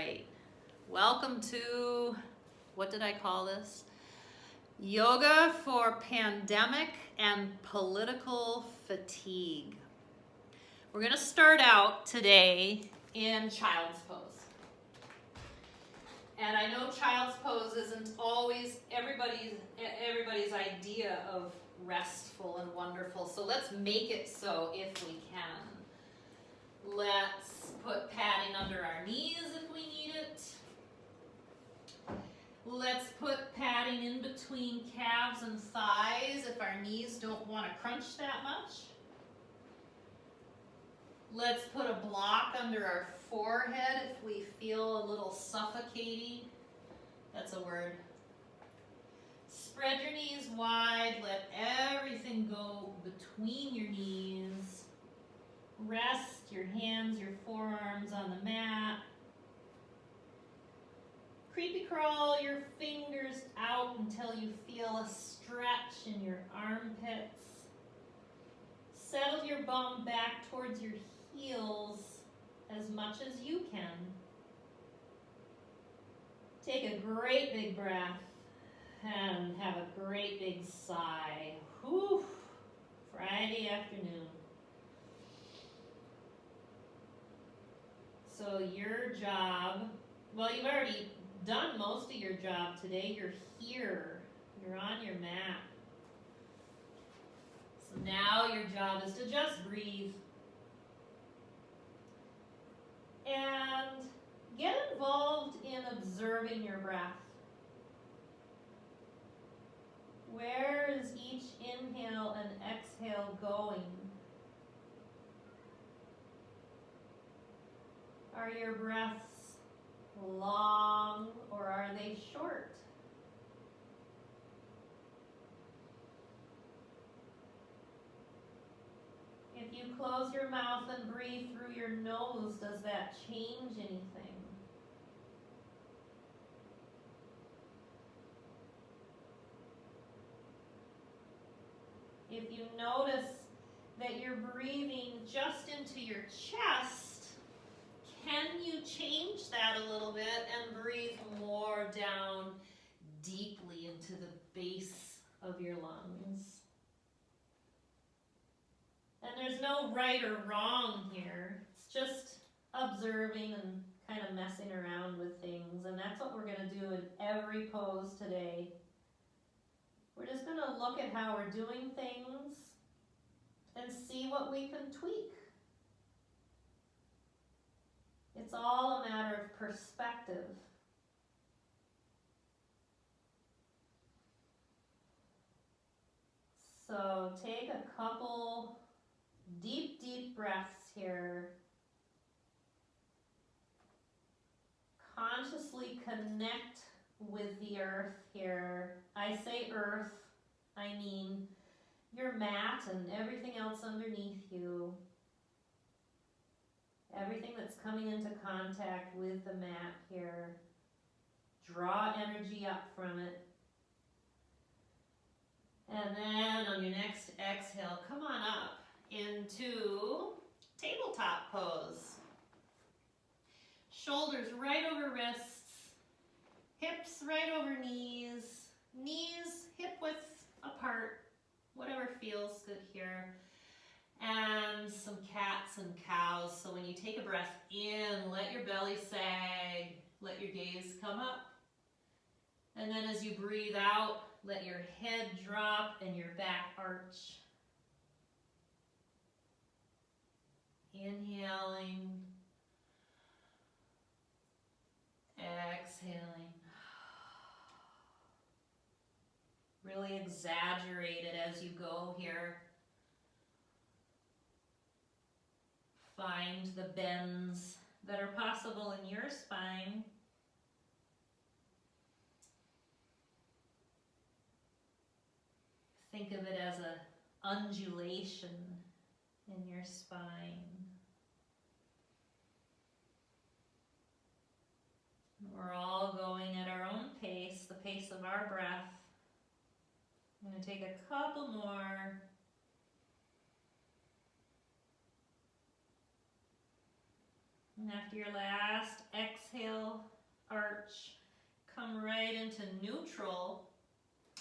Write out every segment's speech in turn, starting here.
right. Welcome to, what did I call this? Yoga for pandemic and political fatigue. We're going to start out today in child's pose. And I know child's pose isn't always everybody's idea of restful and wonderful. So let's make it so if we can. Let's put padding under our knees if we need it. Let's put padding in between calves and thighs if our knees don't want to crunch that much. Let's put a block under our forehead if we feel a little suffocating. That's a word. Spread your knees wide. Let everything go between your knees. Rest your hands, your forearms on the mat. Creepy crawl your fingers out until you feel a stretch in your armpits. Settle your bum back towards your heels as much as you can. Take a great big breath and have a great big sigh. Whew. Friday afternoon. So your job, well, you've already done most of your job today. You're here. You're on your mat. So now your job is to just breathe. And get involved in observing your breath. Where is each inhale and exhale going? Are your breaths long or are they short? If you close your mouth and breathe through your nose, does that change anything? If you notice that you're breathing just into your chest, can you change that a little bit and breathe more down deeply into the base of your lungs? And there's no right or wrong here. It's just observing and kind of messing around with things. And that's what we're going to do in every pose today. We're just going to look at how we're doing things and see what we can tweak. It's all a matter of perspective. So take a couple deep breaths here. Consciously connect with the earth here. I say earth, I mean your mat and everything else underneath you. Everything that's coming into contact with the mat here. Draw energy up from it. And then on your next exhale, come on up into tabletop pose. Shoulders right over wrists, hips right over knees, knees hip width apart, whatever feels good here. And some cats and cows. So when you take a breath in, let your belly sag, let your gaze come up. And then as you breathe out, let your head drop and your back arch. Inhaling, exhaling. Really exaggerate it as you go here. Find the bends that are possible in your spine. Think of it as an undulation in your spine. We're all going at our own pace, the pace of our breath. I'm going to take a couple more. And after your last exhale, arch, come right into neutral.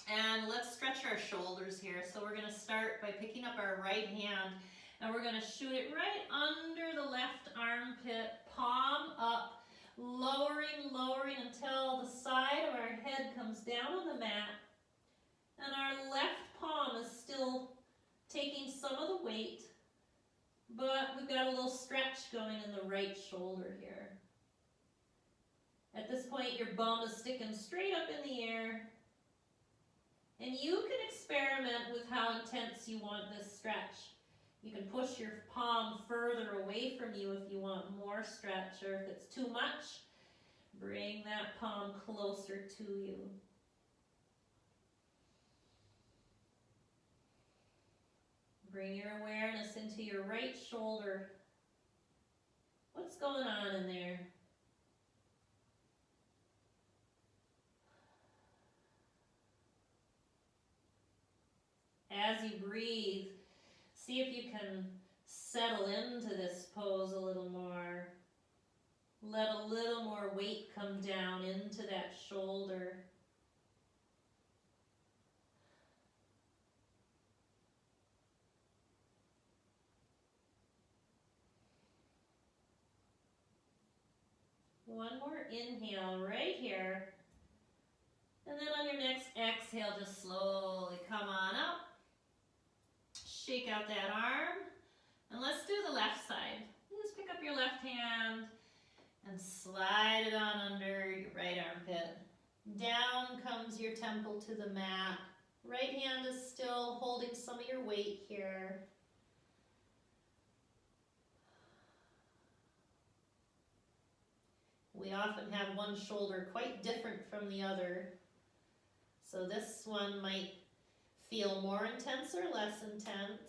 And let's stretch our shoulders here. So we're gonna start by picking up our right hand and we're gonna shoot it right under the left armpit, palm up, lowering, lowering until the side of our head comes down on the mat. And our left palm is still taking some of the weight, but we've got a little stretch going in the right shoulder here. At this point, your bum is sticking straight up in the air. And you can experiment with how intense you want this stretch. You can push your palm further away from you if you want more stretch, or if it's too much, bring that palm closer to you. Bring your awareness into your right shoulder. What's going on in there? As you breathe, see if you can settle into this pose a little more. Let a little more weight come down into that shoulder. One more inhale right here. And then on your next exhale, just slowly come on up. Shake out that arm. And let's do the left side. Just pick up your left hand and slide it on under your right armpit. Down comes your temple to the mat. Right hand is still holding some of your weight here. We often have one shoulder quite different from the other. So this one might feel more intense or less intense.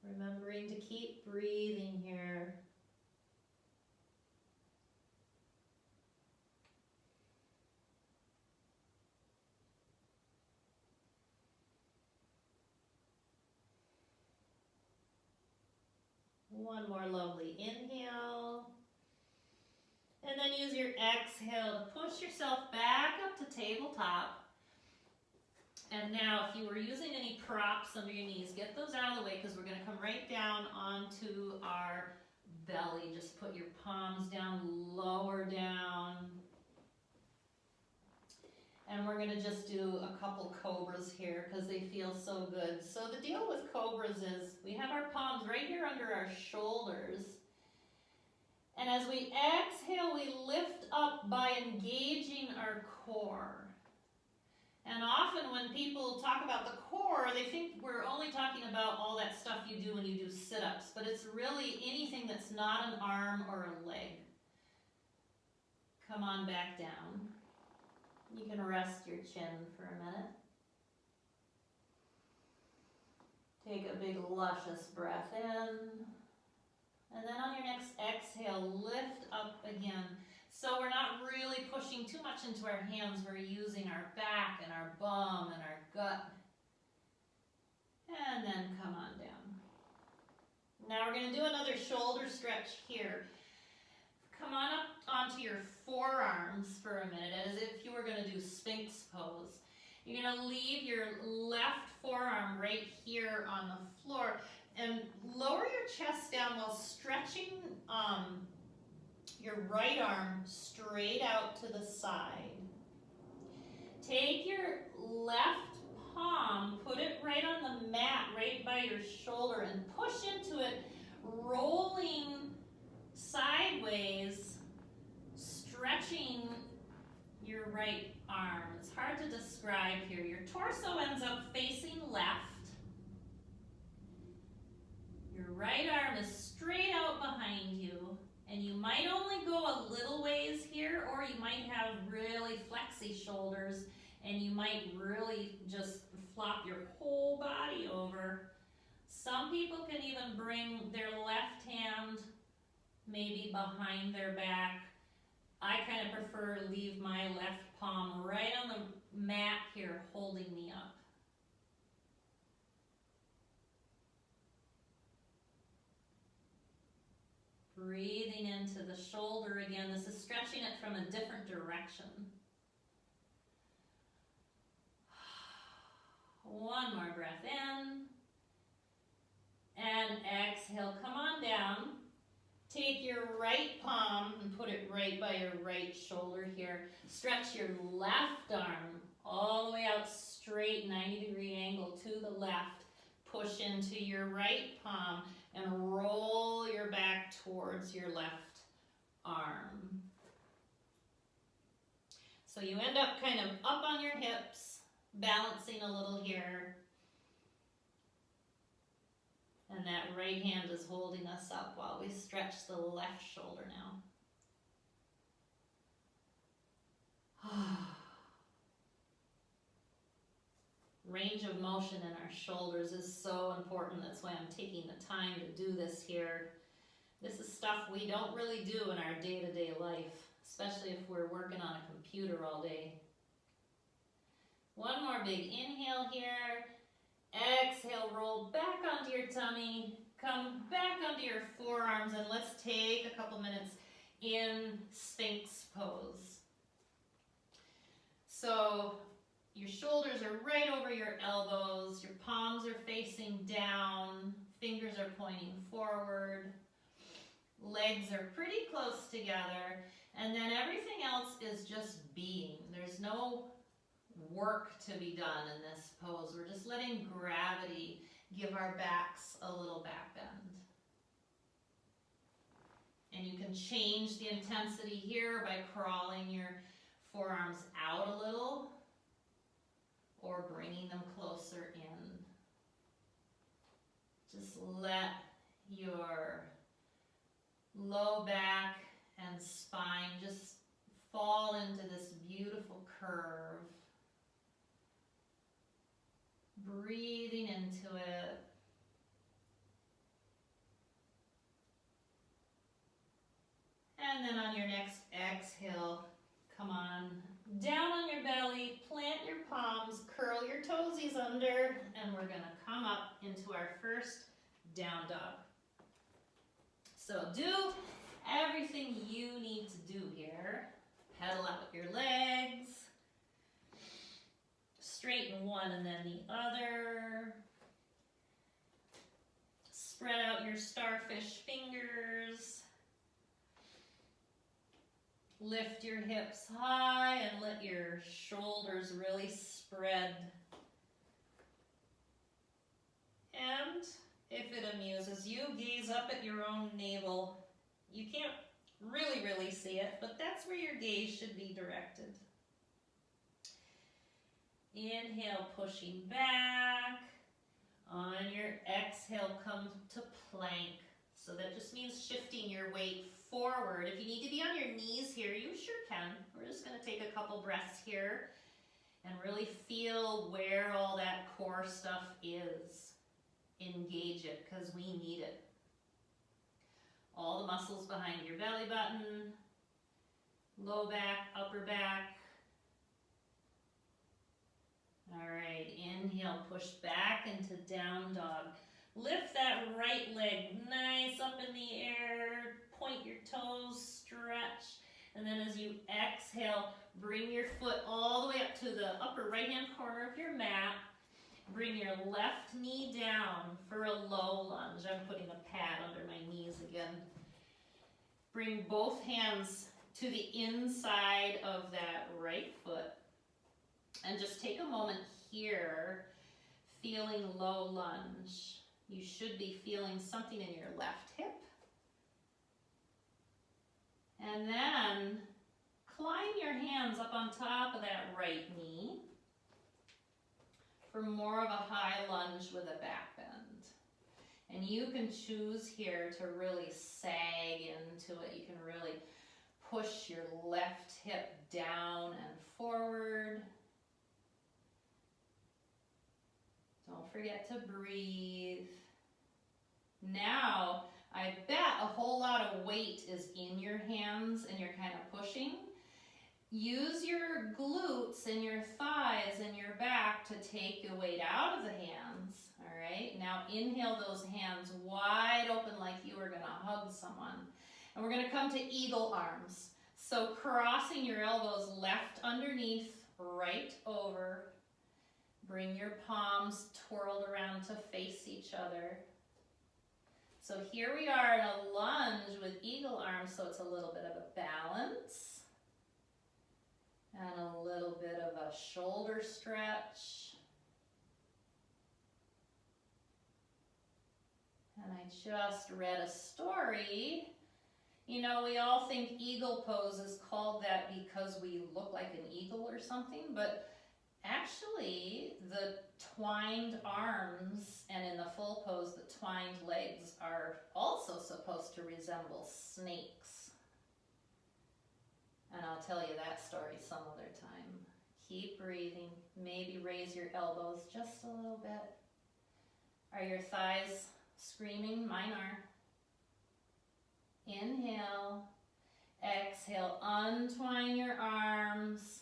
Remembering to keep breathing here. One more lovely inhale. And then use your exhale to push yourself back up to tabletop. And now if you were using any props under your knees, get those out of the way because we're going to come right down onto our belly. Just put your palms down, lower down. And we're going to just do a couple cobras here because they feel so good. So the deal with cobras is we have our palms right here under our shoulders. And as we exhale, we lift up by engaging our core. And often when people talk about the core, they think we're only talking about all that stuff you do when you do sit-ups, but it's really anything that's not an arm or a leg. Come on back down. You can rest your chin for a minute. Take a big luscious breath in. And then on your next exhale, lift up again. So we're not really pushing too much into our hands. We're using our back and our bum and our gut. And then come on down. Now we're going to do another shoulder stretch here. Come on up onto your forearms for a minute as if you were going to do Sphinx pose. You're going to leave your left forearm right here on the floor and lower your chest down while stretching your right arm straight out to the side. Take your left palm, put it right on the mat, right by your shoulder, and push into it, rolling sideways, stretching your right arm. It's hard to describe here. Your torso ends up facing left. Your right arm is straight out behind you. And you might only go a little ways here, or you might have really flexy shoulders, and you might really just flop your whole body over. Some people can even bring their left hand maybe behind their back. I kind of prefer to leave my left palm right on the mat here, holding me up. Breathing into the shoulder again. This is stretching it from a different direction. One more breath in. And exhale, come on down. Take your right palm and put it right by your right shoulder here. Stretch your left arm all the way out straight, 90-degree angle to the left. Push into your right palm and roll your back towards your left arm. So you end up kind of up on your hips, balancing a little here. And that right hand is holding us up while we stretch the left shoulder now. Range of motion in our shoulders is so important. That's why I'm taking the time to do this here. This is stuff we don't really do in our day-to-day life, especially if we're working on a computer all day. One more big inhale here. Exhale, roll back onto your tummy. Come back onto your forearms, and let's take a couple minutes in Sphinx pose. So your shoulders are right over your elbows, your palms are facing down, fingers are pointing forward, legs are pretty close together, and then everything else is just being. There's no work to be done in this pose. We're just letting gravity give our backs a little back bend. And you can change the intensity here by crawling your forearms out a little or bringing them closer in. Just let your low back and spine just fall into this beautiful curve. Breathing into it. And then on your next exhale, come on down on your belly, plant your palms, curl your toesies under, and we're gonna come up into our first down dog. So do everything you need to do here. Pedal out your legs. Straighten one and then the other. Spread out your starfish fingers. Lift your hips high and let your shoulders really spread. And if it amuses you, gaze up at your own navel. You can't really see it, but that's where your gaze should be directed. Inhale, pushing back. On your exhale, come to plank. So that just means shifting your weight forward. If you need to be on your knees here, you sure can. We're just going to take a couple breaths here and really feel where all that core stuff is. Engage it, because we need it. All the muscles behind your belly button, low back, upper back. All right, inhale, push back into down dog. Lift that right leg nice up in the air. Point your toes, stretch. And then as you exhale, bring your foot all the way up to the upper right-hand corner of your mat. Bring your left knee down for a low lunge. I'm putting a pad under my knees again. Bring both hands to the inside of that right foot. And just take a moment here, feeling low lunge. You should be feeling something in your left hip. And then climb your hands up on top of that right knee for more of a high lunge with a back bend. And you can choose here to really sag into it. You can really push your left hip down and forward. Don't forget to breathe. Now, I bet a whole lot of weight is in your hands and you're kind of pushing. Use your glutes and your thighs and your back to take the weight out of the hands. All right, now inhale those hands wide open like you were gonna hug someone. And we're gonna come to eagle arms. So crossing your elbows left underneath, right over. Bring your palms twirled around to face each other. So here we are in a lunge with eagle arms, so it's a little bit of a balance. And a little bit of a shoulder stretch. And I just read a story. You know, we all think eagle pose is called that because we look like an eagle or something, but actually the twined arms and in the full pose, the twined legs are also supposed to resemble snakes. And I'll tell you that story some other time. Keep breathing. Maybe raise your elbows just a little bit. Are your thighs screaming? Mine are. Inhale. Exhale. Untwine your arms.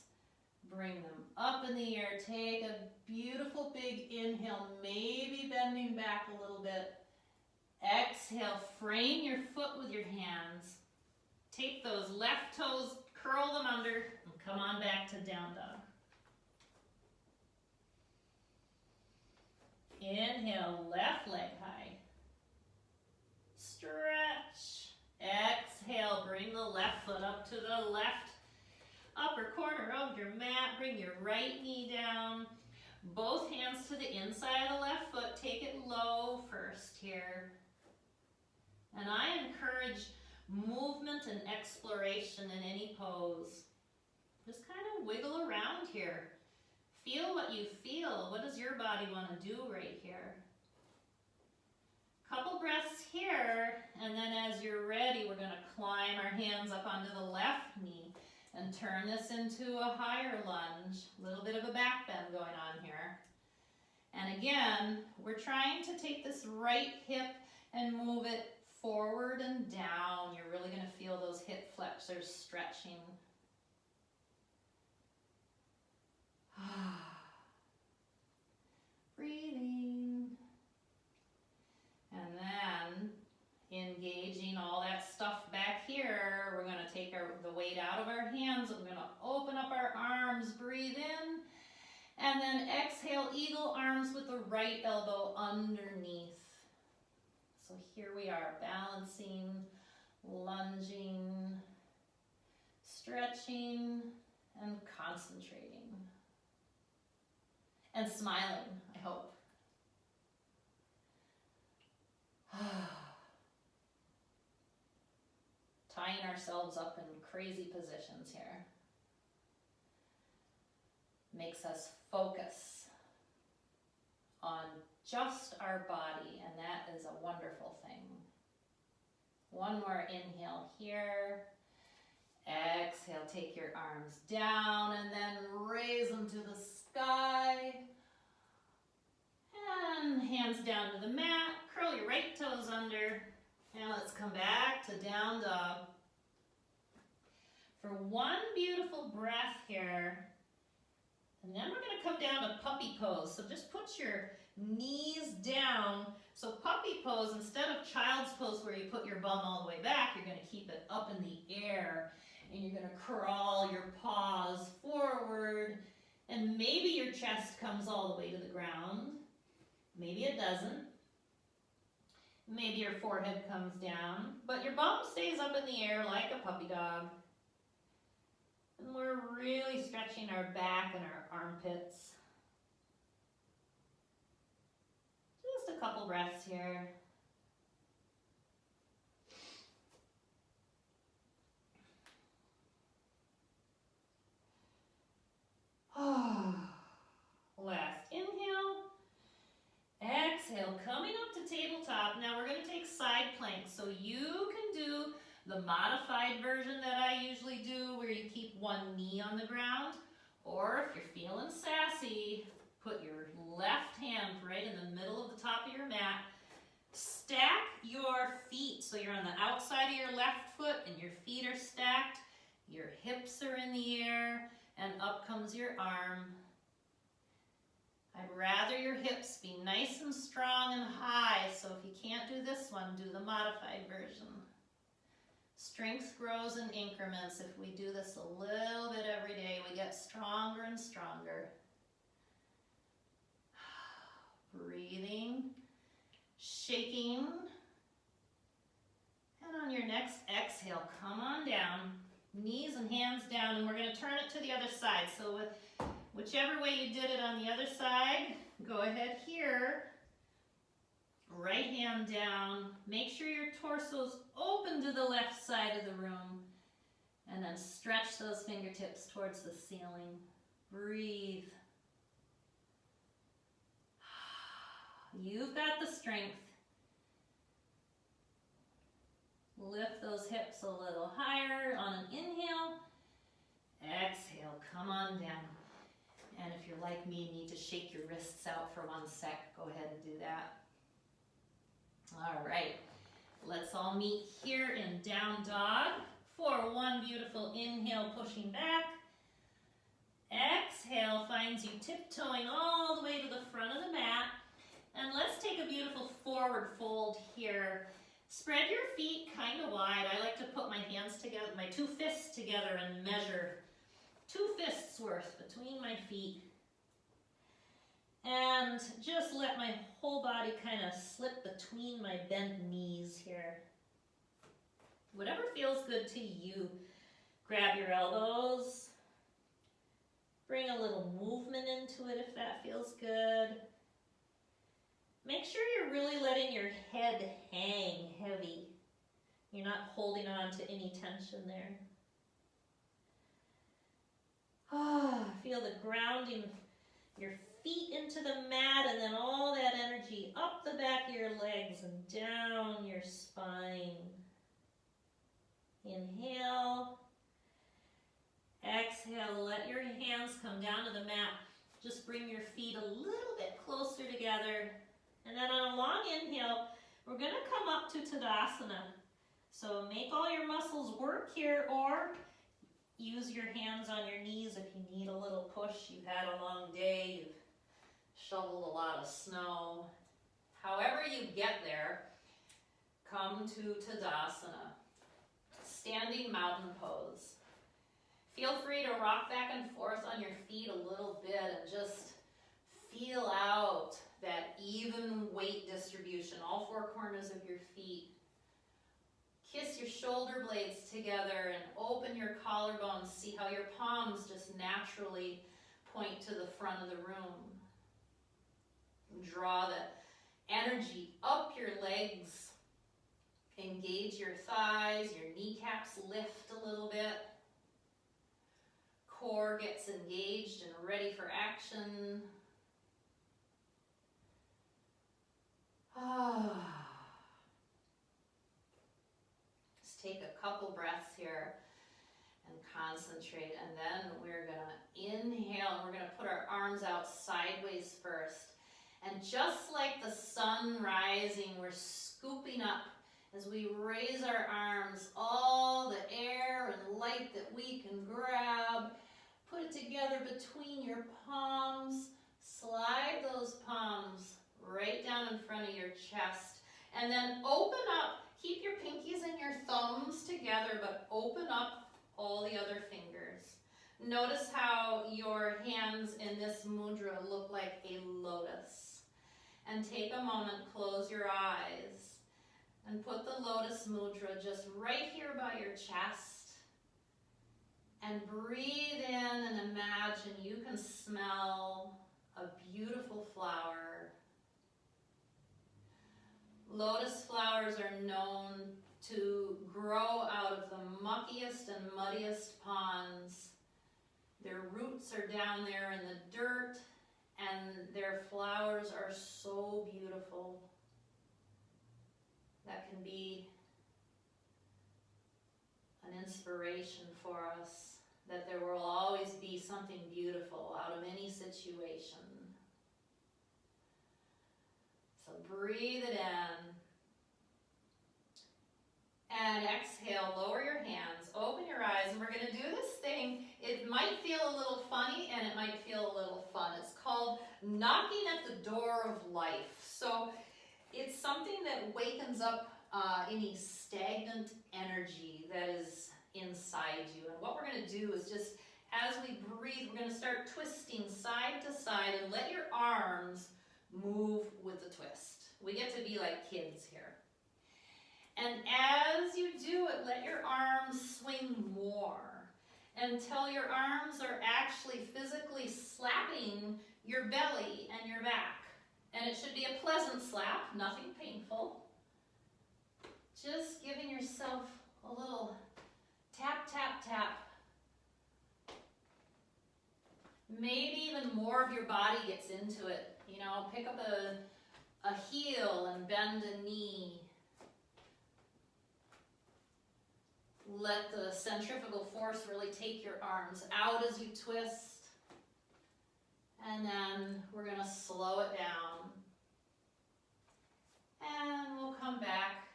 Bring them up in the air. Take a beautiful big inhale, maybe bending back a little bit. Exhale. Frame your foot with your hands. Take those left toes, curl them under, and come on back to down dog. Inhale, left leg high. Stretch. Exhale, bring the left foot up to the left upper corner of your mat. Bring your right knee down. Both hands to the inside of the left foot. Take it low first here. And I encourage movement and exploration in any pose. Just kind of wiggle around here. Feel what you feel. What does your body want to do right here? Couple breaths here, and then as you're ready, we're going to climb our hands up onto the left knee and turn this into a higher lunge. A little bit of a back bend going on here. And again, we're trying to take this right hip and move it forward and down. You're really going to feel those hip flexors stretching. Breathing. And then engaging all that stuff back here. We're going to take the weight out of our hands. We're going to open up our arms. Breathe in. And then exhale, eagle arms with the right elbow underneath. So here we are, balancing, lunging, stretching, and concentrating. And smiling, I hope. Tying ourselves up in crazy positions here makes us focus on just our body, and that is a wonderful thing. One more inhale here. Exhale, take your arms down and then raise them to the sky. And hands down to the mat. Curl your right toes under. And let's come back to down dog. For one beautiful breath here. And then we're going to come down to puppy pose. So just put your knees down. So puppy pose, instead of child's pose where you put your bum all the way back, you're going to keep it up in the air. And you're going to crawl your paws forward. And maybe your chest comes all the way to the ground. Maybe it doesn't. Maybe your forehead comes down. But your bum stays up in the air like a puppy dog. And we're really stretching our back and our armpits. Just a couple breaths here. Last inhale. Exhale, coming up to tabletop. Now we're going to take side planks. So you can do the modified version that I usually do where you keep one knee on the ground. Or if you're feeling sassy, put your left hand right in the middle of the top of your mat. Stack your feet. So you're on the outside of your left foot and your feet are stacked. Your hips are in the air and up comes your arm. I'd rather your hips be nice and strong and high, so if you can't do this one, do the modified version. Strength grows in increments. If we do this a little bit every day, we get stronger and stronger. Breathing, shaking. And on your next exhale, come on down. Knees and hands down, and we're going to turn it to the other side. So with whichever way you did it on the other side, go ahead here. Right hand down. Make sure your torso's open to the left side of the room. And then stretch those fingertips towards the ceiling. Breathe. You've got the strength. Lift those hips a little higher on an inhale. Exhale, come on down. And if you're like me, need to shake your wrists out for 1 sec, go ahead and do that. All right, let's all meet here in down dog for one beautiful inhale, pushing back. Exhale finds you tiptoeing all the way to the front of the mat. And let's take a beautiful forward fold here. Spread your feet kind of wide. I like to put my hands together, my 2 fists together, and measure 2 fists worth between my feet. And just let my whole body kind of slip between my bent knees here. Whatever feels good to you. Grab your elbows. Bring a little movement into it if that feels good. Make sure you're really letting your head hang heavy. You're not holding on to any tension there. Feel the grounding your feet into the mat, and then all that energy up the back of your legs and down your spine. Inhale. Exhale, let your hands come down to the mat. Just bring your feet a little bit closer together. And then on a long inhale, we're going to come up to Tadasana. So make all your muscles work here, or use your hands on your knees if you need a little push. You've had a long day, you've shoveled a lot of snow. However you get there, come to Tadasana. Standing mountain pose. Feel free to rock back and forth on your feet a little bit and just feel out that even weight distribution, all 4 corners of your feet. Kiss your shoulder blades together and open your collarbones. See how your palms just naturally point to the front of the room. Draw the energy up your legs. Engage your thighs, your kneecaps lift a little bit. Core gets engaged and ready for action. Just take a couple breaths here and concentrate, and then we're gonna inhale, and we're gonna put our arms out sideways first. And just like the sun rising, we're scooping up as we raise our arms, all the air and light that we can grab. Put it together between your palms. Slide those palms right down in front of your chest. And then open up. Keep your pinkies and your thumbs together, but open up all the other fingers. Notice how your hands in this mudra look like a lotus. And take a moment, close your eyes, and put the lotus mudra just right here by your chest. And breathe in and imagine you can smell a beautiful flower. Lotus flowers are known to grow out of the muckiest and muddiest ponds. Their roots are down there in the dirt, and their flowers are so beautiful. That can be an inspiration for us, that there will always be something beautiful out of any situation. So breathe it in. And exhale, lower your hands, open your eyes, and we're going to do this thing. It might feel a little funny and it might feel a little fun. It's called knocking at the door of life. So it's something that wakens up any stagnant energy that is inside you. And what we're going to do is just, as we breathe, we're going to start twisting side to side and let your arms move with the twist. We get to be like kids here. And as you do it, let your arms swing more until your arms are actually physically slapping your belly and your back. And it should be a pleasant slap, nothing painful. Just giving yourself a little tap, tap, tap. Maybe even more of your body gets into it. You know, pick up a heel and bend a knee. Let the centrifugal force really take your arms out as you twist. And then we're going to slow it down. And we'll come back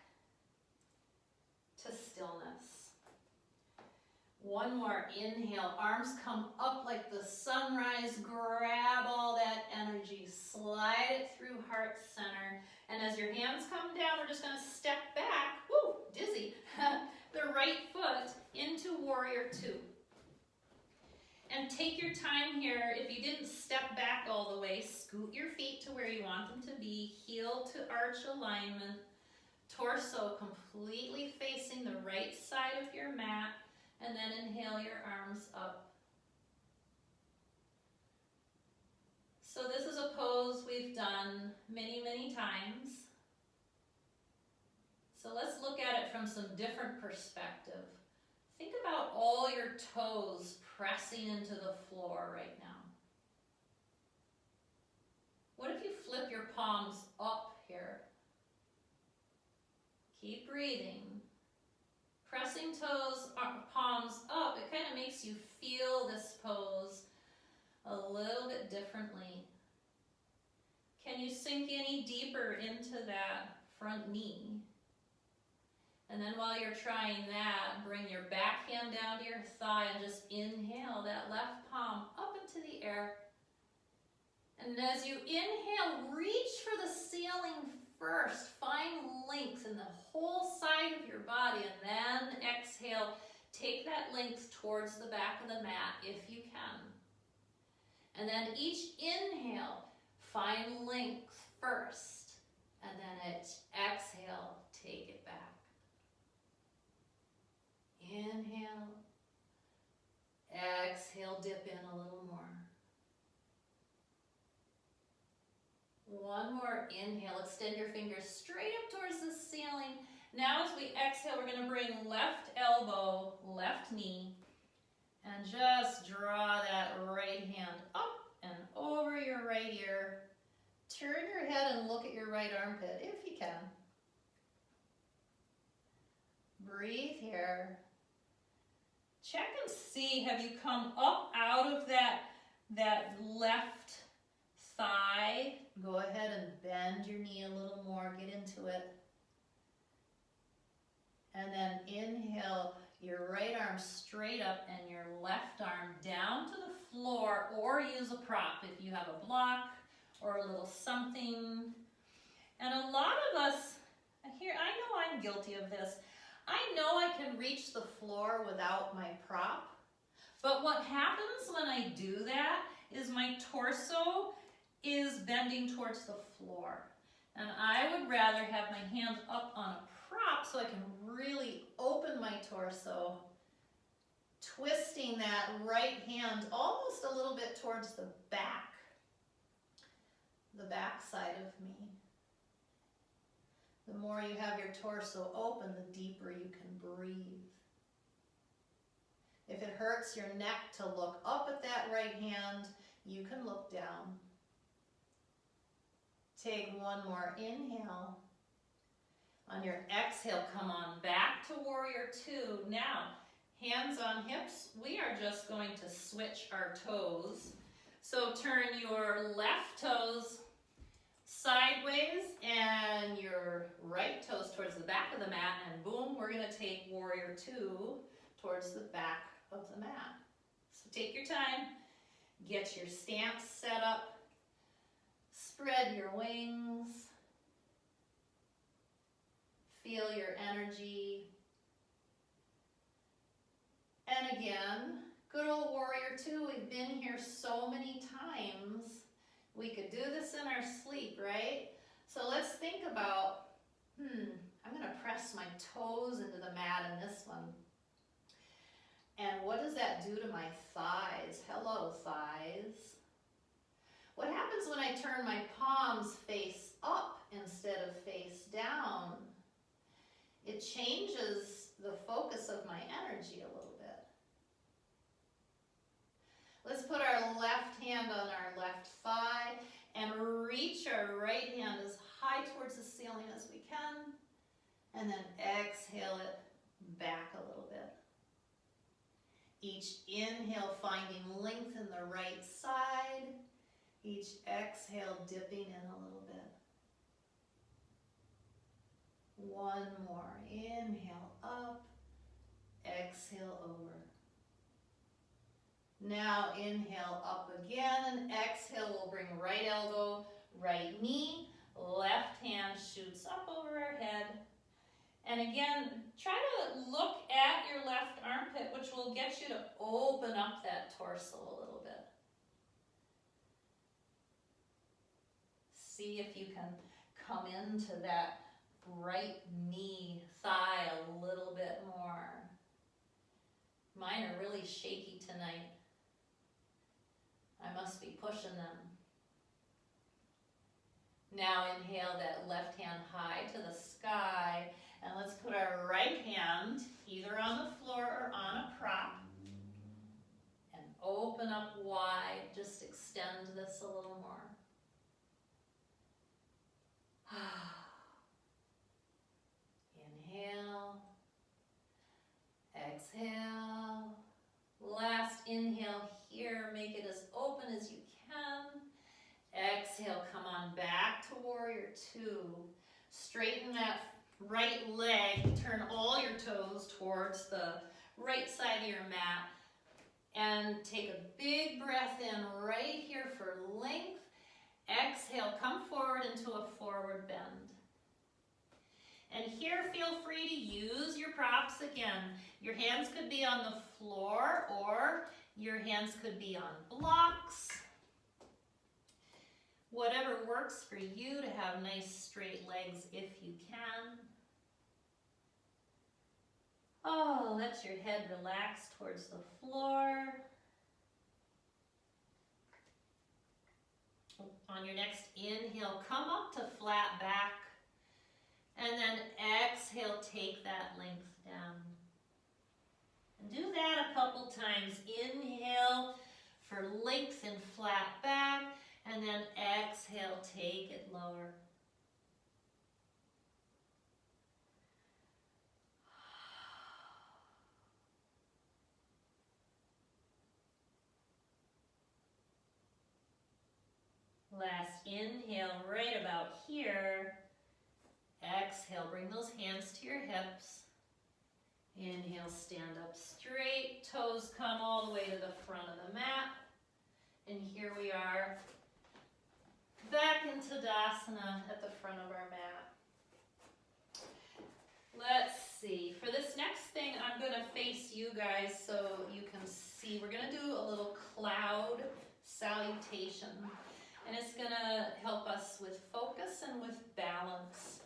to stillness. One more inhale. Arms come up like the sunrise. Grab all that energy. Slide it through heart center. And as your hands come down, we're just going to step back. Woo, dizzy. The right foot into warrior two. And take your time here. If you didn't step back all the way, scoot your feet to where you want them to be. Heel to arch alignment. Torso completely facing the right side of your mat. And then inhale your arms up. So this is a pose we've done many, many times. So let's look at it from some different perspective. Think about all your toes pressing into the floor right now. What if you flip your palms up here? Keep breathing. Pressing toes, palms up, it kind of makes you feel this pose a little bit differently. Can you sink any deeper into that front knee? And then while you're trying that, bring your back hand down to your thigh and just inhale that left palm up into the air. And as you inhale, reach for the ceiling first. Find length in the whole side of your body. And then exhale, take that length towards the back of the mat if you can. And then each inhale, find length first. And then exhale, take it back. Inhale, exhale, dip in a little more. One more inhale, extend your fingers straight up towards the ceiling. Now as we exhale, we're going to bring left elbow, left knee, and just draw that right hand up and over your right ear. Turn your head and look at your right armpit if you can. Breathe here. Check and see, have you come up out of that left thigh? Go ahead and bend your knee a little more, get into it. And then inhale your right arm straight up and your left arm down to the floor, or use a prop if you have a block or a little something. And a lot of us, here, I know I'm guilty of this. I know I can reach the floor without my prop, but what happens when I do that is my torso is bending towards the floor. And I would rather have my hands up on a prop so I can really open my torso, twisting that right hand almost a little bit towards the back side of me. The more you have your torso open, the deeper you can breathe. If it hurts your neck to look up at that right hand, you can look down. Take one more inhale. On your exhale, come on back to warrior two. Now, hands on hips, we are just going to switch our toes. So turn your left toes sideways and your right toes towards the back of the mat, and boom, we're going to take warrior two towards the back of the mat. So take your time, get your stance set up, spread your wings, feel energy. And again, good old warrior two, we've been here so many times. We could do this in our sleep, right? So let's think about, I'm gonna press my toes into the mat in this one. And what does that do to my thighs? Hello, thighs. What happens when I turn my palms face up instead of face down? It changes the focus of my energy a little bit. Let's put our left hand on our left thigh and reach our right hand as high towards the ceiling as we can. And then exhale it back a little bit. Each inhale finding length in the right side. Each exhale dipping in a little bit. One more. Inhale up. Exhale over. Now inhale up again and exhale. We'll bring right elbow, right knee. Left hand shoots up over our head. And again, try to look at your left armpit, which will get you to open up that torso a little bit. See if you can come into that right knee, thigh a little bit more. Mine are really shaky tonight. I must be pushing them. Now inhale that left hand high to the sky. And let's put our right hand either on the floor or on a prop. And open up wide. Just extend this a little more. Inhale. Exhale. Last inhale here. Make it as open as you can. Exhale. Come on back to warrior two. Straighten that right leg, turn all your toes towards the right side of your mat, and take a big breath in right here for length. Exhale, come forward into a forward bend. And here, feel free to use your props again. Your hands could be on the floor or your hands could be on blocks. Whatever works for you to have nice straight legs if you can. Oh, let your head relax towards the floor. On your next inhale, come up to flat back. And then exhale, take that length down. And do that a couple times. Inhale for length and flat back. And then exhale, take it lower. Last inhale, right about here. Exhale, bring those hands to your hips. Inhale, stand up straight. Toes come all the way to the front of the mat. And here we are. Back into Tadasana at the front of our mat. Let's see. For this next thing, I'm going to face you guys so you can see. We're going to do a little cloud salutation. And it's going to help us with focus and with balance.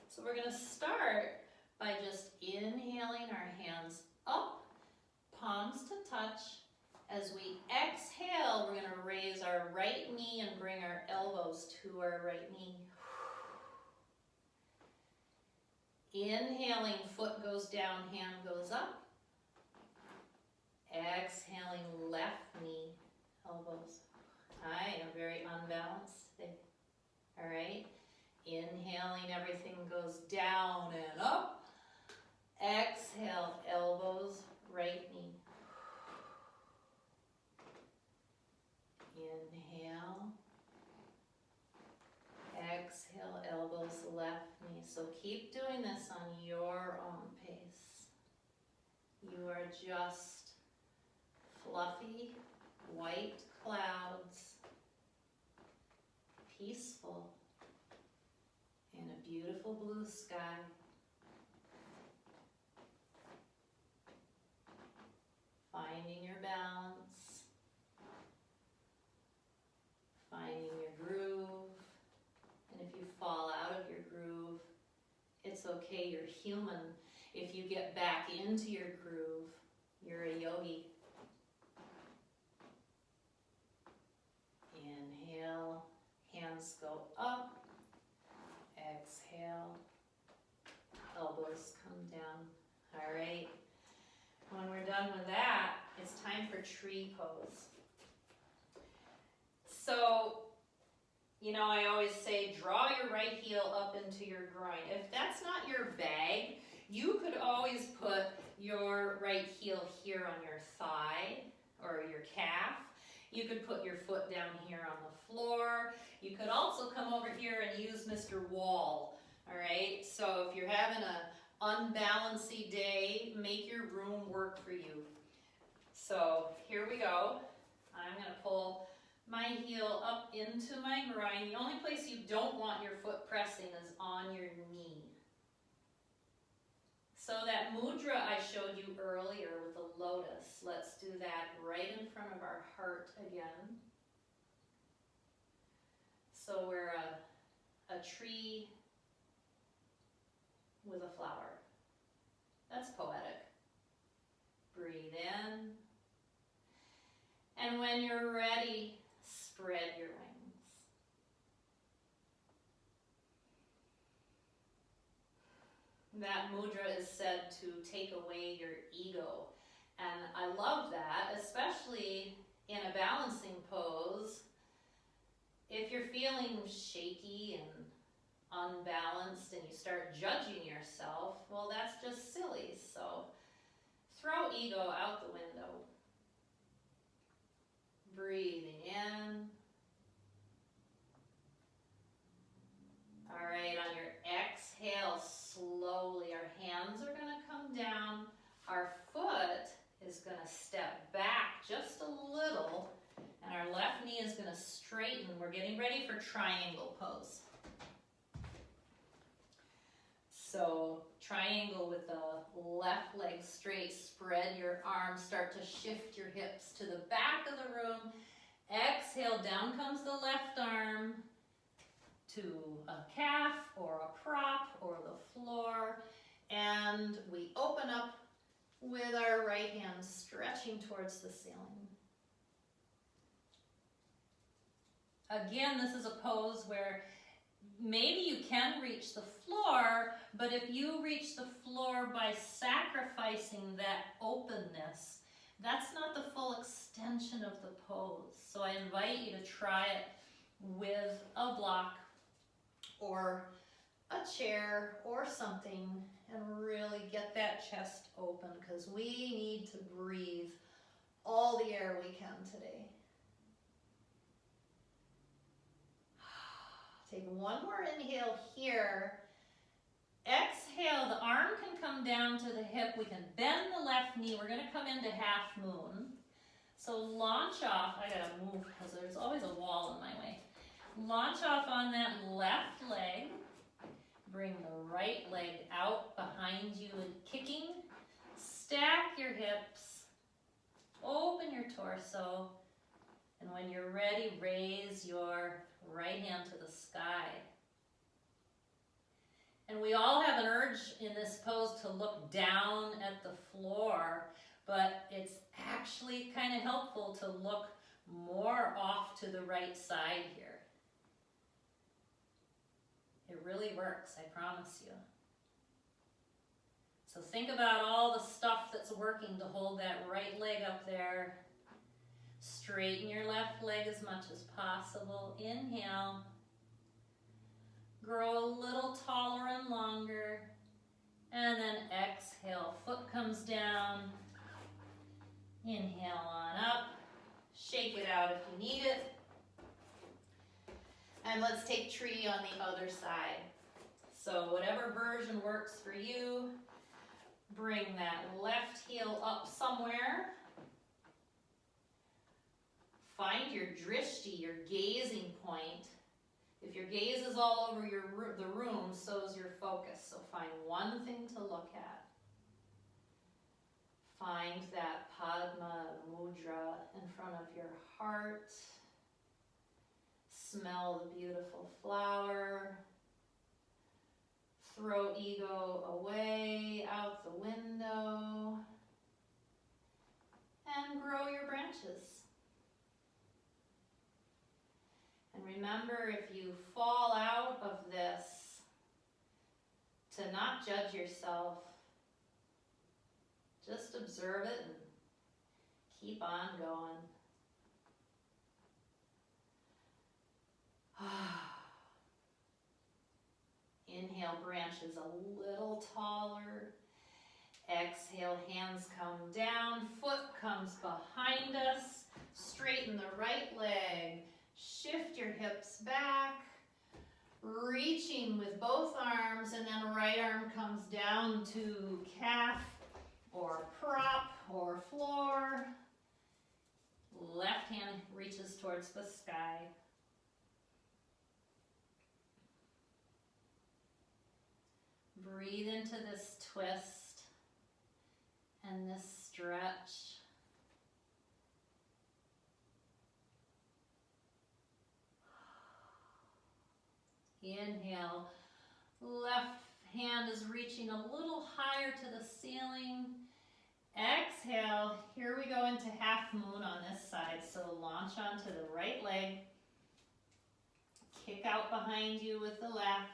So we're going to start by just inhaling our hands up, palms to touch. As we exhale, we're going to raise our right knee and bring our elbows to our right knee. Inhaling, foot goes down, hand goes up. Exhaling, left knee, elbows. I am very unbalanced today. All right. Inhaling, everything goes down and up. Exhale, elbows, right knee. Inhale. Exhale, elbows, left knee. So keep doing this on your own pace. You are just fluffy, white clouds, peaceful, in a beautiful blue sky. Finding your balance, finding your groove, and if you fall out of your groove, it's okay, you're human. If you get back into your groove, you're a yogi. Inhale, hands go up, exhale, elbows come down. All right, when we're done with that, it's time for tree pose. So, you know, I always say draw your right heel up into your groin. If that's not your bag, you could always put your right heel here on your thigh or your calf. You could put your foot down here on the floor. You could also come over here and use Mr. Wall, all right? So if you're having an unbalancy day, make your room work for you. So here we go. I'm gonna pull my heel up into my groin. The only place you don't want your foot pressing is on your knee. So that mudra I showed you earlier with the lotus, let's do that right in front of our heart again. So we're a tree with a flower. That's poetic. Breathe in. And when you're ready, spread your wings. That mudra is said to take away your ego. And I love that, especially in a balancing pose. If you're feeling shaky and unbalanced and you start judging yourself, well, that's just silly. So throw ego out the window. Breathing in. All right, on your exhale, slowly, our hands are gonna come down. Our foot is gonna step back just a little, and our left knee is gonna straighten. We're getting ready for triangle pose. So triangle with the left leg straight, spread your arms, start to shift your hips to the back of the room. Exhale, down comes the left arm to a calf or a prop or the floor. And we open up with our right hand stretching towards the ceiling. Again, this is a pose where maybe you can reach the floor, but if you reach the floor by sacrificing that openness, that's not the full extension of the pose. So I invite you to try it with a block or a chair or something and really get that chest open, because we need to breathe all the air we can today. Take one more inhale here. Exhale, the arm can come down to the hip. We can bend the left knee. We're gonna come into half moon. So launch off. I gotta move because there's always a wall in my way. Launch off on that left leg. Bring the right leg out behind you and kicking. Stack your hips. Open your torso. And when you're ready, raise your right hand to the sky. And we all have an urge in this pose to look down at the floor, but it's actually kind of helpful to look more off to the right side here. It really works, I promise you. So think about all the stuff that's working to hold that right leg up there. Straighten your left leg as much as possible. Inhale. Grow a little taller and longer. And then exhale. Foot comes down. Inhale on up. Shake it out if you need it. And let's take tree on the other side. So whatever version works for you, bring that left heel up somewhere. Find your drishti, your gazing point. If your gaze is all over the room, so is your focus. So find one thing to look at. Find that Padma Mudra in front of your heart. Smell the beautiful flower. Throw ego away, out the window. And grow your branches. And remember, if you fall out of this, to not judge yourself. Just observe it and keep on going. Inhale, branches a little taller. Exhale, hands come down, foot comes behind us. Straighten the right leg. Shift your hips back. Reaching with both arms, and then right arm comes down to calf or prop or floor. Left hand reaches towards the sky. Breathe into this twist and this stretch. Inhale, left hand is reaching a little higher to the ceiling. Exhale, here we go into half moon on this side. So launch onto the right leg. Kick out behind you with the left.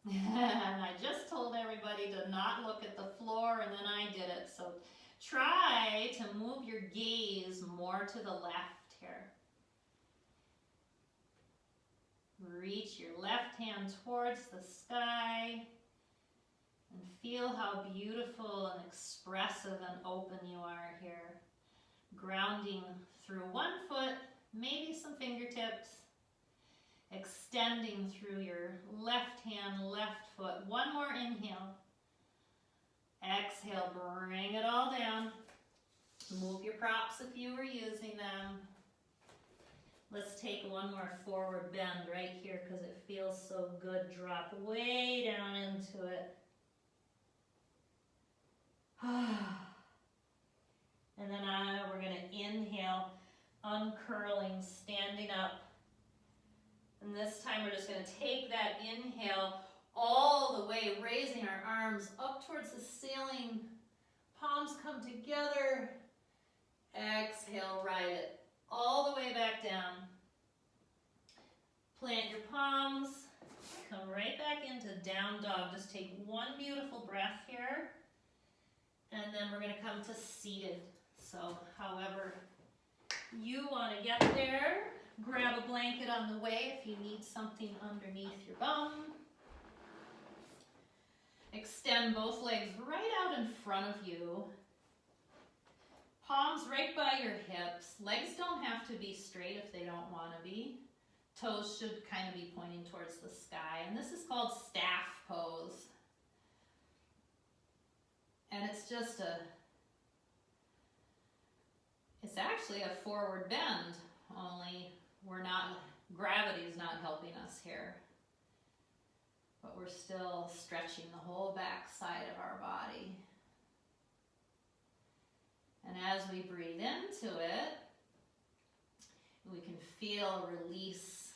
And I just told everybody to not look at the floor, and then I did it. So try to move your gaze more to the left here. Reach your left hand towards the sky and feel how beautiful and expressive and open you are here. Grounding through one foot, maybe some fingertips. Extending through your left hand, left foot. One more inhale. Exhale, bring it all down. Move your props if you were using them. Let's take one more forward bend right here because it feels so good. Drop way down into it. And then we're going to inhale, uncurling, standing up. And this time we're just going to take that inhale all the way, raising our arms up towards the ceiling. Palms come together. Exhale, ride it all the way back down. Plant your palms. Come right back into down dog. Just take one beautiful breath here. And then we're going to come to seated. So however you want to get there. Grab a blanket on the way if you need something underneath your bum. Extend both legs right out in front of you. Palms right by your hips. Legs don't have to be straight if they don't want to be. Toes should kind of be pointing towards the sky. And this is called staff pose. And it's actually a forward bend, only gravity is not helping us here. But we're still stretching the whole back side of our body. And as we breathe into it, we can feel a release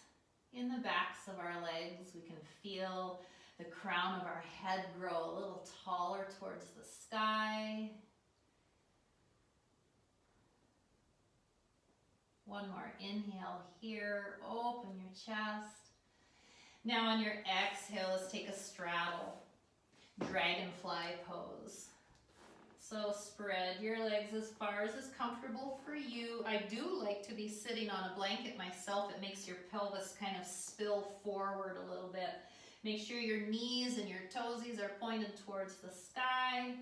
in the backs of our legs. We can feel the crown of our head grow a little taller towards the sky. One more inhale here, open your chest. Now on your exhale, let's take a straddle, dragonfly pose. So spread your legs as far as is comfortable for you. I do like to be sitting on a blanket myself. It makes your pelvis kind of spill forward a little bit. Make sure your knees and your toesies are pointed towards the sky.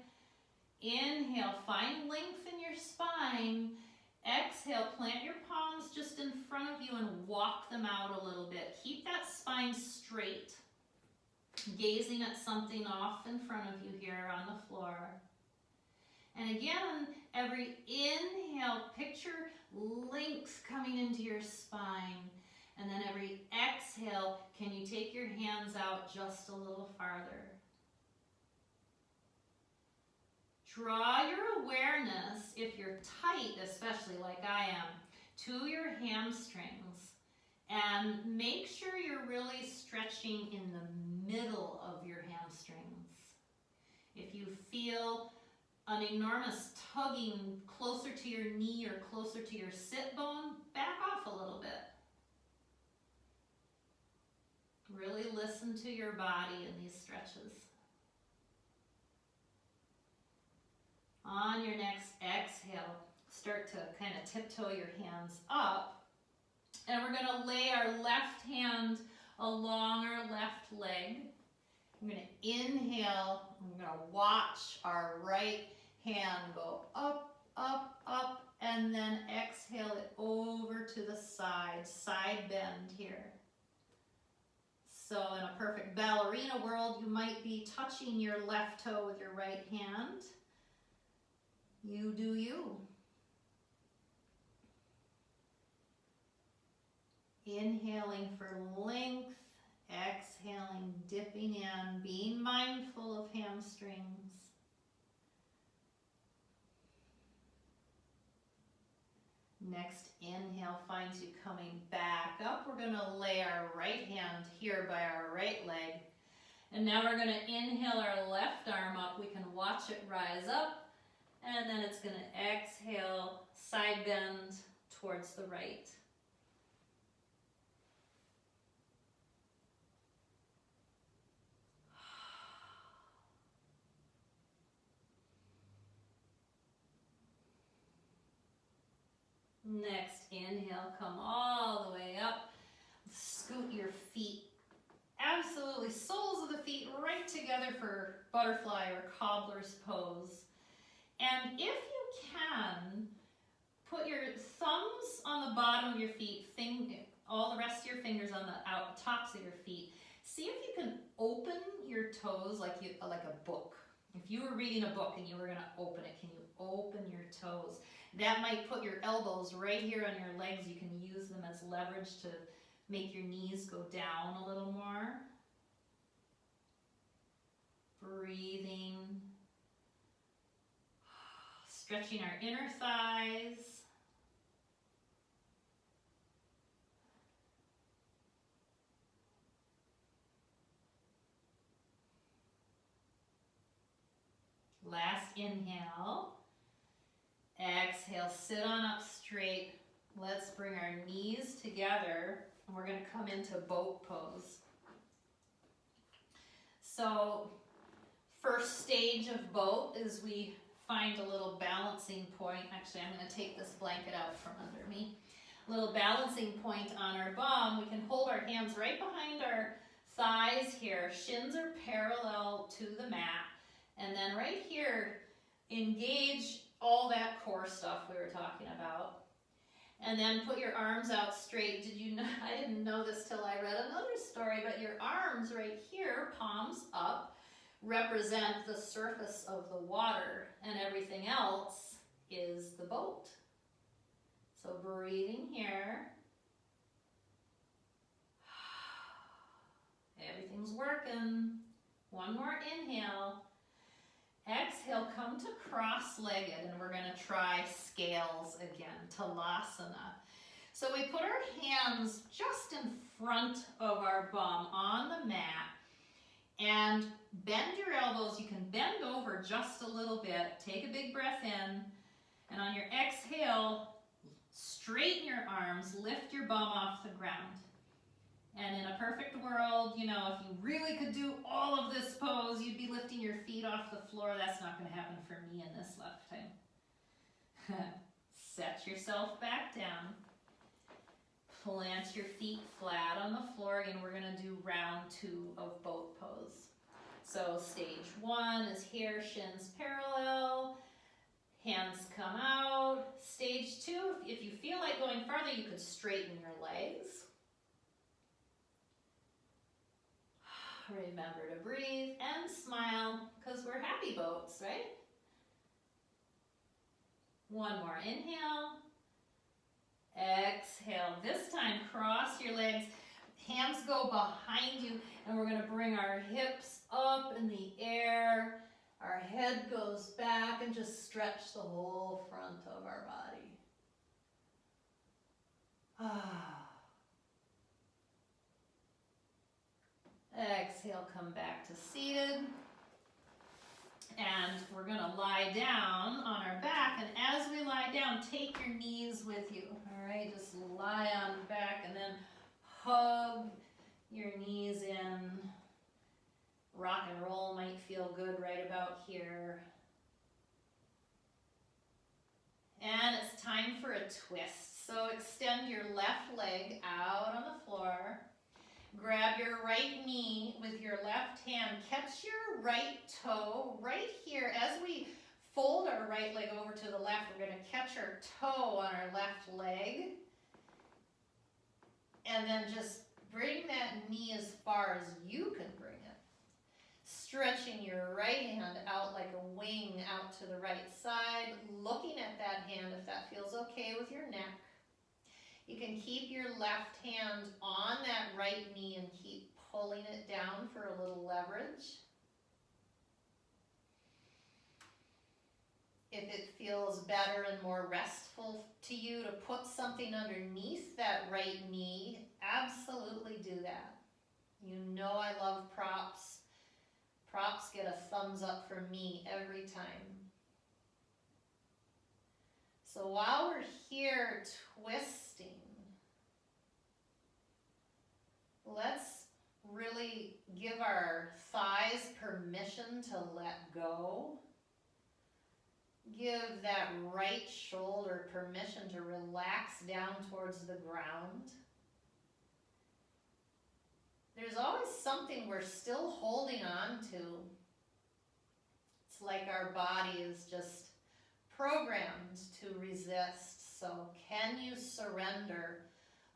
Inhale, find length in your spine. Exhale, plant your palms just in front of you and walk them out a little bit. Keep that spine straight, gazing at something off in front of you here on the floor. And again, every inhale, picture length coming into your spine. And then every exhale, can you take your hands out just a little farther? Draw your awareness, if you're tight, especially like I am, to your hamstrings, and make sure you're really stretching in the middle of your hamstrings. If you feel an enormous tugging closer to your knee or closer to your sit bone, back off a little bit. Really listen to your body in these stretches. On your next exhale, start to kind of tiptoe your hands up. And we're going to lay our left hand along our left leg. I'm going to inhale. I'm going to watch our right hand go up, up, up, and then exhale it over to the side. Side bend here. So in a perfect ballerina world, you might be touching your left toe with your right hand. You do you. Inhaling for length, exhaling, dipping in, being mindful of hamstrings. Next inhale finds you coming back up. We're going to lay our right hand here by our right leg. And now we're going to inhale our left arm up. We can watch it rise up. And then it's going to exhale, side bend towards the right. Next inhale, come all the way up. Scoot your feet, absolutely soles of the feet right together for butterfly or cobbler's pose. And if you can, put your thumbs on the bottom of your feet, all the rest of your fingers on the tops of your feet. See if you can open your toes like a book. If you were reading a book and you were going to open it, can you open your toes? That might put your elbows right here on your legs. You can use them as leverage to make your knees go down a little more. Breathing. Stretching our inner thighs. Last inhale. Exhale, sit on up straight. Let's bring our knees together and we're going to come into boat pose. So, first stage of boat is we find a little balancing point. Actually, I'm going to take this blanket out from under me. A little balancing point on our bum. We can hold our hands right behind our thighs here. Shins are parallel to the mat. And then right here, engage all that core stuff we were talking about. And then put your arms out straight. Did you know? I didn't know this till I read another story, but your arms right here, palms up, represent the surface of the water, and everything else is the boat. So breathing here. Everything's working. One more inhale. Exhale, come to cross-legged, and we're going to try scales again, Talasana. So we put our hands just in front of our bum on the mat, and bend your elbows. You can bend over just a little bit. Take a big breath in, and on your exhale, straighten your arms, lift your bum off the ground. And in a perfect world, you know, if you really could do all of this pose, you'd be lifting your feet off the floor. That's not going to happen for me in this lifetime. Set yourself back down. Plant your feet flat on the floor. Again, we're going to do round 2 of boat pose. So stage 1 is here, shins parallel, hands come out. Stage 2, if you feel like going farther, you could straighten your legs. Remember to breathe and smile, because we're happy boats, right? One more inhale. Exhale. This time, cross your legs. Hands go behind you, and we're going to bring our hips up in the air. Our head goes back and and just stretch the whole front of our body. Exhale, come back to seated. And we're gonna lie down on our back, and as we lie down, take your knees with you, all right? Just lie on back and then hug your knees in. Rock and roll might feel good right about here. And it's time for a twist. So extend your left leg out on the floor. Grab your right knee with your left hand. Catch your right toe right here. As we fold our right leg over to the left, we're going to catch our toe on our left leg. And then just bring that knee as far as you can bring it. Stretching your right hand out like a wing out to the right side. Looking at that hand if that feels okay with your neck. You can keep your left hand on that right knee and keep pulling it down for a little leverage. If it feels better and more restful to you to put something underneath that right knee, absolutely do that. You know I love props. Props get a thumbs up from me every time. So while we're here twisting, let's really give our thighs permission to let go. Give that right shoulder permission to relax down towards the ground. There's always something we're still holding on to. It's like our body is just programmed to resist. So can you surrender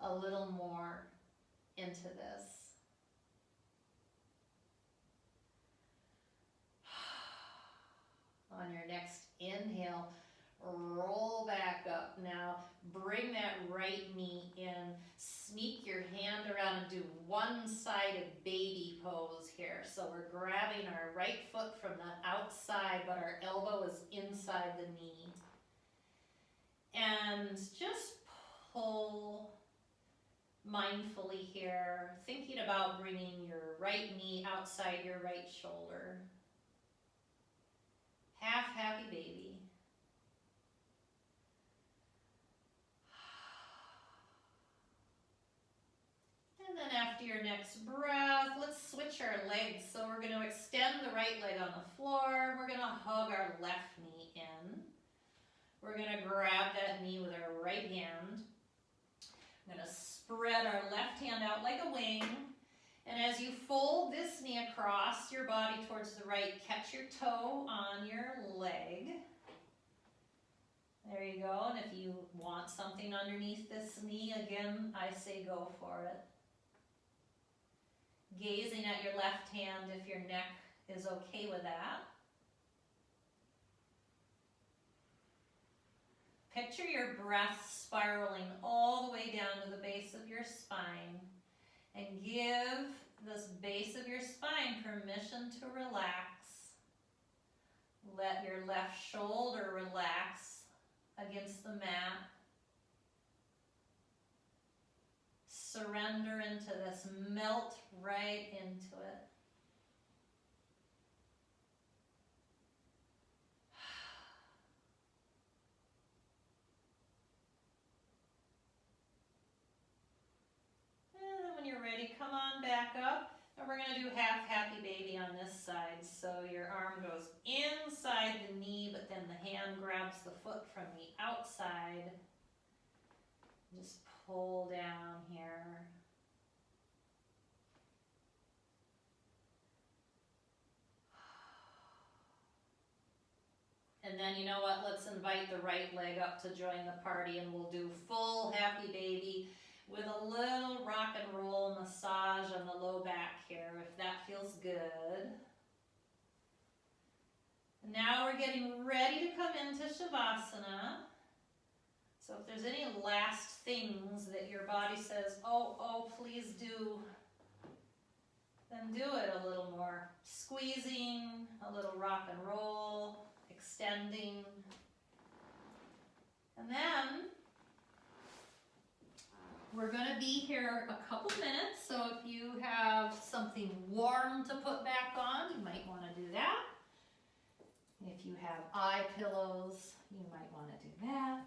a little more into this? On your next inhale, roll back up. Now bring that right knee in. Sneak your hand around and do one-sided baby pose here. So we're grabbing our right foot from the outside, but our elbow is inside the knee. And just pull mindfully here, thinking about bringing your right knee outside your right shoulder. Half happy baby. And then after your next breath, let's switch our legs. So we're going to extend the right leg on the floor. We're going to hug our left knee in. We're going to grab that knee with our right hand. I'm going to spread our left hand out like a wing. And as you fold this knee across your body towards the right, catch your toe on your leg. There you go. And if you want something underneath this knee, again, I say go for it. Gazing at your left hand if your neck is okay with that. Picture your breath spiraling all the way down to the base of your spine, and give this base of your spine permission to relax. Let your left shoulder relax against the mat. Surrender into this, melt right into it. And then when you're ready, come on back up. And we're going to do half happy baby on this side. So your arm goes inside the knee, but then the hand grabs the foot from the outside. Just pull down here. And then you know what, let's invite the right leg up to join the party, and we'll do full happy baby with a little rock and roll massage on the low back here, if that feels good. Now we're getting ready to come into Shavasana. So if there's any last things that your body says, oh, please do, then do it a little more. Squeezing, a little rock and roll. extending. And then we're going to be here a couple minutes, so if you have something warm to put back on, you might want to do that. If you have eye pillows, you might want to do that.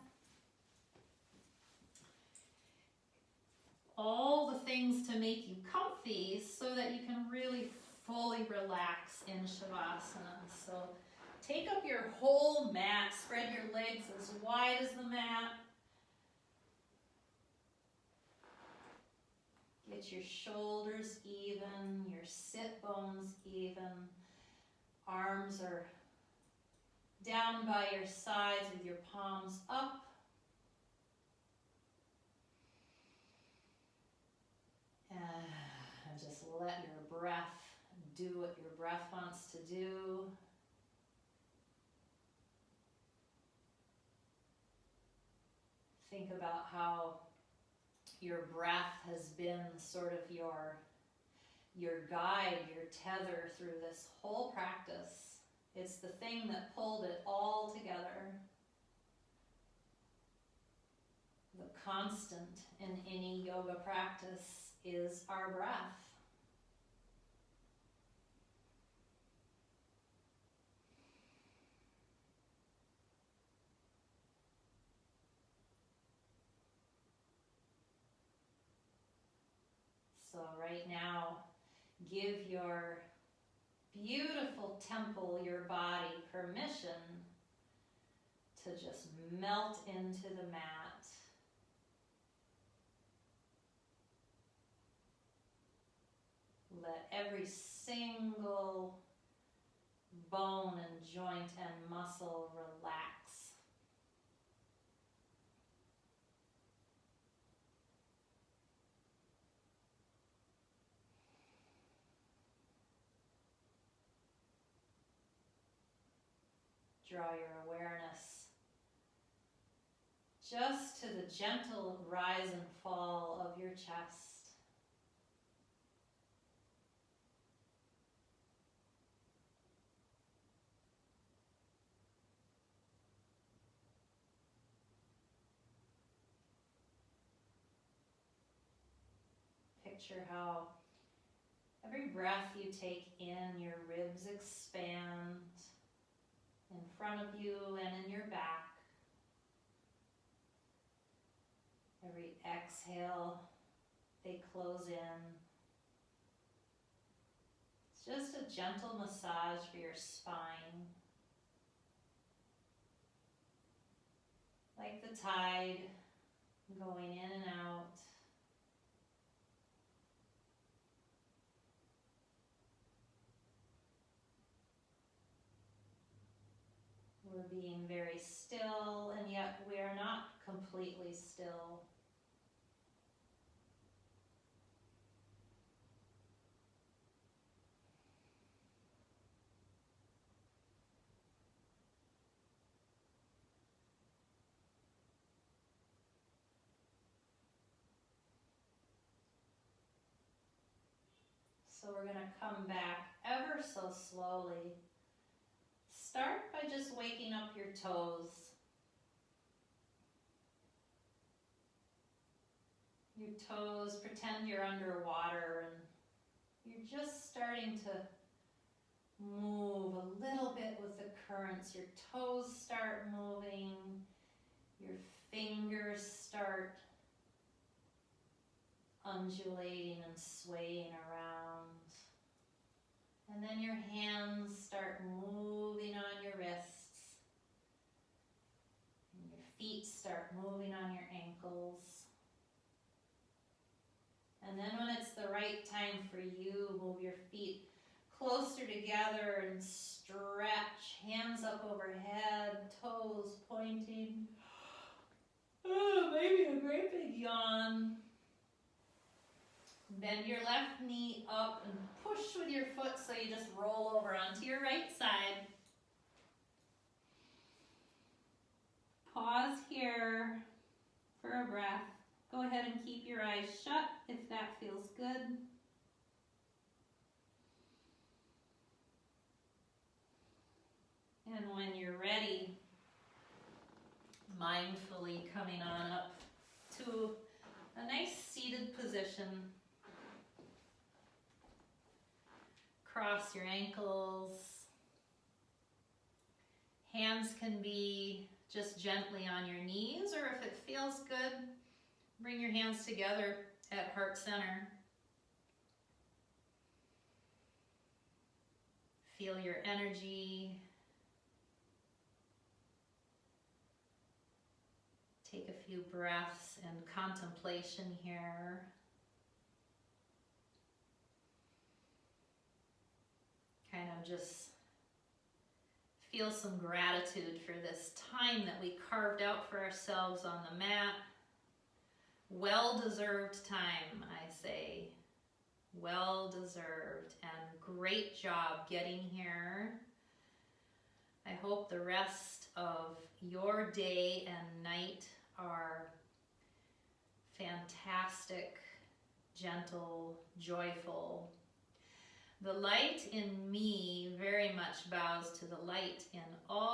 All the things to make you comfy so that you can really fully relax in Shavasana. So take up your whole mat, spread your legs as wide as the mat. Get your shoulders even, your sit bones even. Arms are down by your sides with your palms up. And just let your breath do what your breath wants to do. Think about how your breath has been sort of your guide, your tether through this whole practice. It's the thing that pulled it all together. The constant in any yoga practice is our breath. So right now, give your beautiful temple, your body, permission to just melt into the mat. Let every single bone and joint and muscle relax. Draw your awareness just to the gentle rise and fall of your chest. Picture how every breath you take in, your ribs expand in front of you and in your back. Every exhale, they close in. It's just a gentle massage for your spine. Like the tide going in and out. We're being very still, and yet we are not completely still. So we're going to come back ever so slowly. Start by just waking up your toes. Your toes, pretend you're underwater and you're just starting to move a little bit with the currents. Your toes start moving, your fingers start undulating and swaying around. And then your hands start moving on your wrists. And your feet start moving on your ankles. And then when it's the right time for you, move your feet closer together and stretch. Hands up overhead, toes pointing. Maybe a great big yawn. Bend your left knee up and push with your foot so you just roll over onto your right side. Pause here for a breath. Go ahead and keep your eyes shut if that feels good. And when you're mindfully coming on up to a nice seated position. Cross your ankles. Hands can be just gently on your knees, or if it feels good, bring your hands together at heart center. Feel your energy. Take a few breaths and contemplation here. Kind of just feel some gratitude for this time that we carved out for ourselves on the mat. Well-deserved time, I say. Well-deserved, and great job getting here. I hope the rest of your day and night are fantastic, gentle, joyful. The light in me very much bows to the light in all